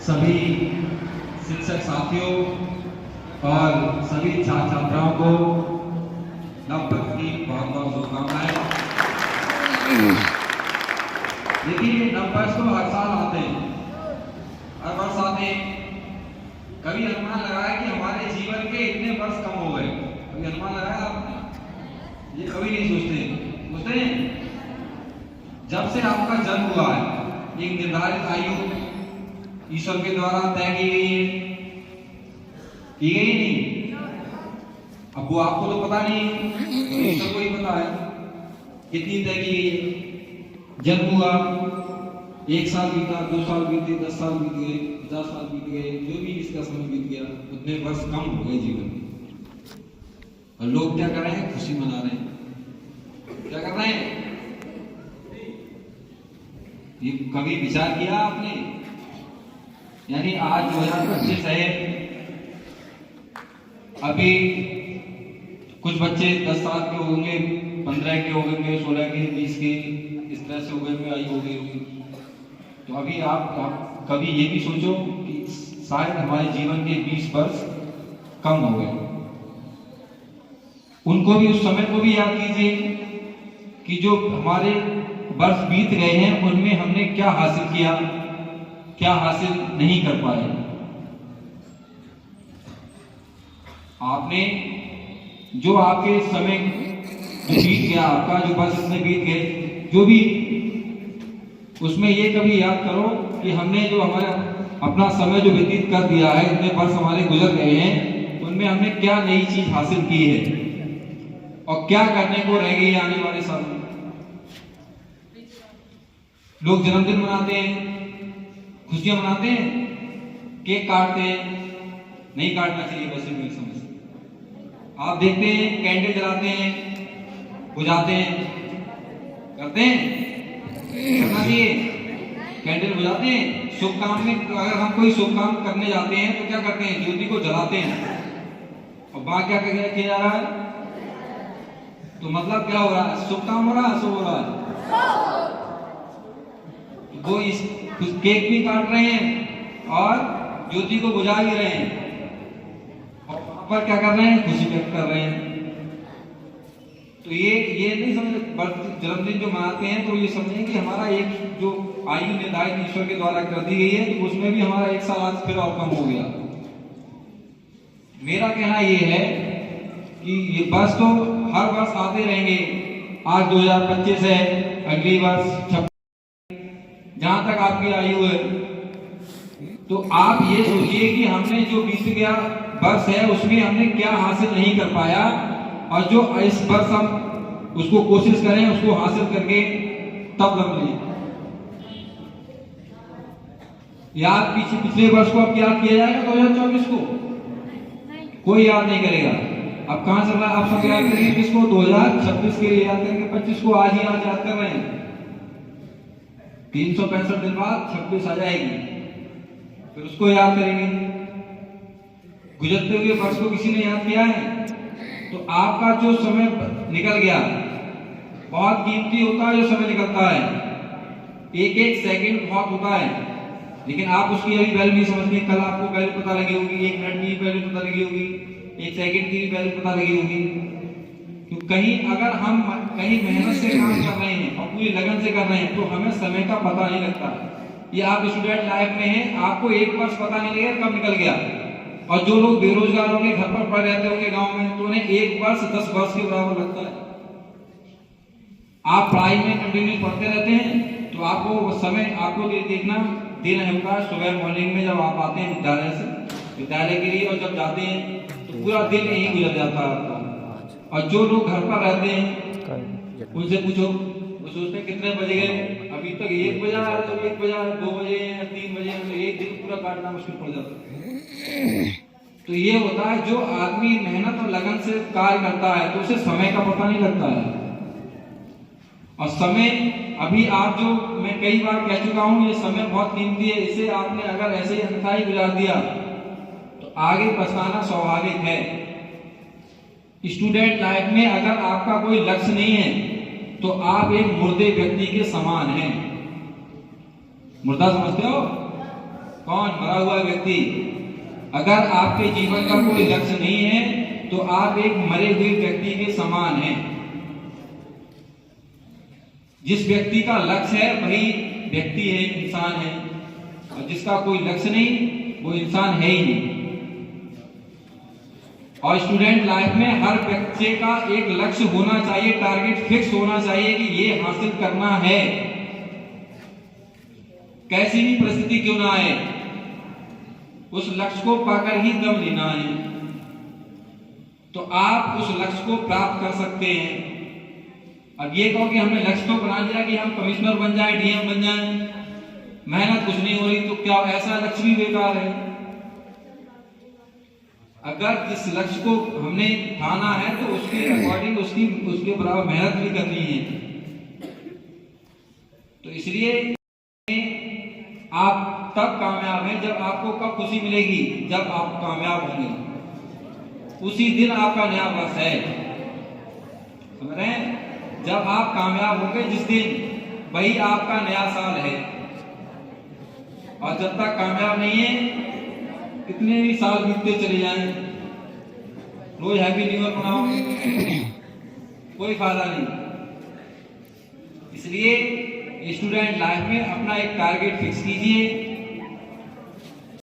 सभी शिक्षक साथियों और सभी छात्र छात्राओं को नववर्ष की बहुत बहुत शुभकामनाएं। देखिए, नववर्ष तो हर साल आते हैं, हर वर्ष आते हैं। कभी अनुमान लगाया कि हमारे जीवन के इतने वर्ष कम हो गए? कभी अनुमान लगाया आपने? ये कभी नहीं सोचते हैं। जब से आपका जन्म हुआ है, एक निर्धारित आयु ईश्वर के द्वारा तय की गई है, की गई नहीं? अब वो आपको तो पता नहीं है, ईश्वर को ही पता है कितनी तय की गई है। जन्म हुआ, 1 साल बीता, 2 साल बीते, 10 साल बीत गए, 50 साल बीत गए, जो भी इसका समय बीत गया, उतने वर्ष कम हो गए जीवन में। और लोग क्या कर रहे हैं? खुशी मना रहे हैं। क्या कर रहे हैं? ये कभी विचार किया आपने? यानी आज 2025 है, अभी कुछ बच्चे 10 साल के होंगे, 15 के हो गए, 16 के, 20 के, इस तरह से हो गए, आई हो गई होगी। तो अभी आप कभी ये भी सोचो कि शायद हमारे जीवन के 20 वर्ष कम हो गए। उनको भी, उस समय को भी याद कीजिए कि जो हमारे वर्ष बीत गए हैं उनमें हमने क्या हासिल किया, क्या हासिल नहीं कर पाए। आपने जो आपके समय जो बीत गया, आपका जो वर्ष इसमें बीत गए, जो भी, उसमें ये कभी याद करो कि हमने जो हमारा अपना समय जो व्यतीत कर दिया है, इतने वर्ष हमारे गुजर गए हैं, उनमें हमने क्या नई चीज हासिल की है और क्या करने को रह गई आने वाले साल में। लोग जन्मदिन मनाते हैं, खुशियां मनाते हैं, केक काटते हैं। नहीं काटना चाहिए वैसे मेरी समझ से। आप देखते हैं कैंडल जलाते हैं, बुझाते हैं, करते हैं, करना चाहिए। कैंडल बुझाते हैं। शुभ काम में अगर हम कोई शुभ काम करने जाते हैं तो क्या करते हैं? ज्योति को जलाते हैं। और वहां क्या किया जा रहा है? तो मतलब क्या हो रहा है? शुभ काम हो रहा है, शुभ हो रहा है। वो इस केक भी काट रहे हैं और ज्योति को बुझा भी रहे हैं, और वहां पर क्या कर रहे हैं? खुशी व्यक्त कर रहे हैं। तो ये नहीं समझ, जन्मदिन जो मनाते हैं तो ये समझें कि हमारा एक जो आयु निर्धारित ईश्वर के द्वारा कर दी गई है, तो उसमें भी हमारा 1 साल आज फिर और कम हो गया। मेरा कहना ये है कि ये वर्ष तो हर वर्ष आते रहेंगे। आज 2025 है, अगली वर्ष जहां तक आपकी आयु है, तो आप ये सोचिए कि हमने जो बीत गया वर्ष है उसमें हमने क्या हासिल नहीं कर पाया, और जो इस वर्ष हम उसको कोशिश करें, उसको हासिल करके तब दम लें। याद पिछले वर्ष को अब याद किया जाएगा 2024 को? कोई याद नहीं करेगा। अब कहां चल रहा है? आप सब याद करेंगे किसको? 2026 के लिए याद करेंगे। 25 को आज ही आज याद कर रहे हैं। 365 दिन बाद 26 आ जाएगी, फिर उसको याद करेंगे। गुजरते हुए वर्ष को किसी ने याद किया है? तो आपका जो समय निकल गया, बहुत कीमती होता है जो समय निकलता है। एक एक सेकंड बहुत होता है, लेकिन आप उसकी अभी वैल्यू नहीं समझते। कल आपको वैल्यू पता लगी होगी, 1 मिनट की वैल्यू पता लगी होगी, 1 सेकंड की वैल्यू पता लगी होगी। तो कहीं अगर हम कहीं मेहनत से काम कर रहे हैं और पूरी लगन से कर रहे हैं, तो हमें समय का पता नहीं लगता। ये आप स्टूडेंट लाइफ में हैं, आपको 1 वर्ष पता नहीं लगेगा कब निकल गया। और जो लोग बेरोजगार होंगे, घर पर पड़े रहते होंगे गांव में, तो उन्हें 1 वर्ष 10 वर्ष के बराबर लगता है। आप पढ़ाई में कंटिन्यू पढ़ते रहते हैं, तो आपको समय आपको देखना देना होगा। सुबह मॉर्निंग में जब आप आते हैं विद्यालय के लिए, और जब जाते हैं तो पूरा दिन यही गुजर जाता है आपका। और जो लोग घर पर रहते हैं उनसे पूछो, वो सोचते हैं कितने बजे गए, अभी तक 1 बजा है, तो 1 बजा, 2 बजे या 3 बजे, तो एक दिन पूरा काटना मुश्किल पड़ जाता है। तो ये होता है, जो आदमी मेहनत और लगन से कार्य करता है तो उसे समय का पता नहीं लगता है। और समय, अभी आप जो, मैं कई बार कह चुका हूं, ये समय बहुत कीमती है। इसे आपने अगर ऐसे ही अन्यथा ही गुजार दिया तो आगे पछताना स्वाभाविक है। स्टूडेंट लाइफ में अगर आपका कोई लक्ष्य नहीं है तो आप एक मुर्दे व्यक्ति के समान हैं। मुर्दा समझते हो? कौन? मरा हुआ व्यक्ति। अगर आपके जीवन का कोई लक्ष्य नहीं है तो आप एक मरे हुए व्यक्ति के समान हैं। जिस व्यक्ति का लक्ष्य है वही व्यक्ति है, इंसान है, और जिसका कोई लक्ष्य नहीं वो इंसान है ही नहीं। और स्टूडेंट लाइफ में हर बच्चे का एक लक्ष्य होना चाहिए, टारगेट फिक्स होना चाहिए कि ये हासिल करना है, कैसी भी परिस्थिति क्यों ना आए, उस लक्ष्य को पाकर ही दम लेना है। तो आप उस लक्ष्य को प्राप्त कर सकते हैं। अब ये कहो कि हमने लक्ष्य तो बना लिया कि हम कमिश्नर बन जाएं, डीएम बन जाएं, मेहनत कुछ नहीं हो रही, तो क्या ऐसा लक्ष्य भी बेकार है? अगर जिस लक्ष्य को हमने ठाना है तो उसके अकॉर्डिंग उसके बराबर मेहनत भी करनी है। तो इसलिए आप तब कामयाब हैं जब आपको कब खुशी मिलेगी? जब आप कामयाब होंगे, उसी दिन आपका नया वर्ष है। समझ रहे हैं? जब आप कामयाब होंगे जिस दिन, वही आपका नया साल है। और जब तक कामयाब नहीं है, कितने भी साल बीतते चले जाएं, रोज हैप्पी न्यू ईयर मनाओ, कोई फायदा नहीं। इसलिए स्टूडेंट लाइफ में अपना एक टारगेट फिक्स कीजिए